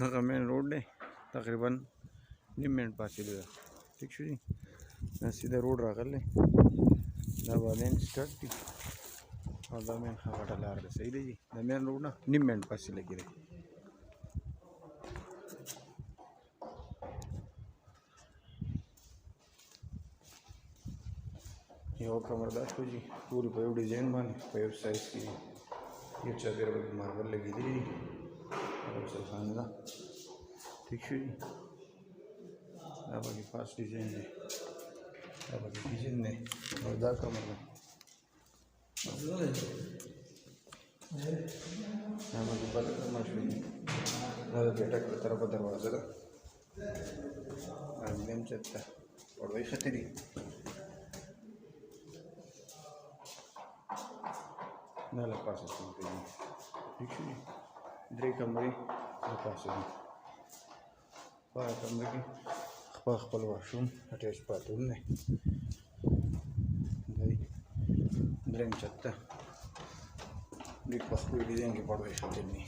هغه مین روډ دی تقریبا نیم منټ فاصله ده ټیک شو جي دا سیده روډ راغلی دا بالین سټارټ دي او دا مین هغه لار ده صحیح دی جي د مین روډ نه نیم منټ فاصله کې دی یو کمر دا شو جي پورې په یو ډیزاین باندې په یو سایز کې یو چادر باندې ماربل لګېدلی دي افضل خان ده ٹھیک شو جي دا پکې خاص ډیزاین دی دا پکې کچن دی او دا کمر ده دا پکې بل کمر شو جي دا د بیټک په طرفه دروازه ده المینیم چت ده وړوی ښه دي دا له پاسه څنګه دي ٹھیک شو جي درې کمرې له پاسه دي په کمره کې خپل واشروم اټیچ باتروم دی درېیم چت ته ډېر په خپل ډیزاین کې پړوی ښه دي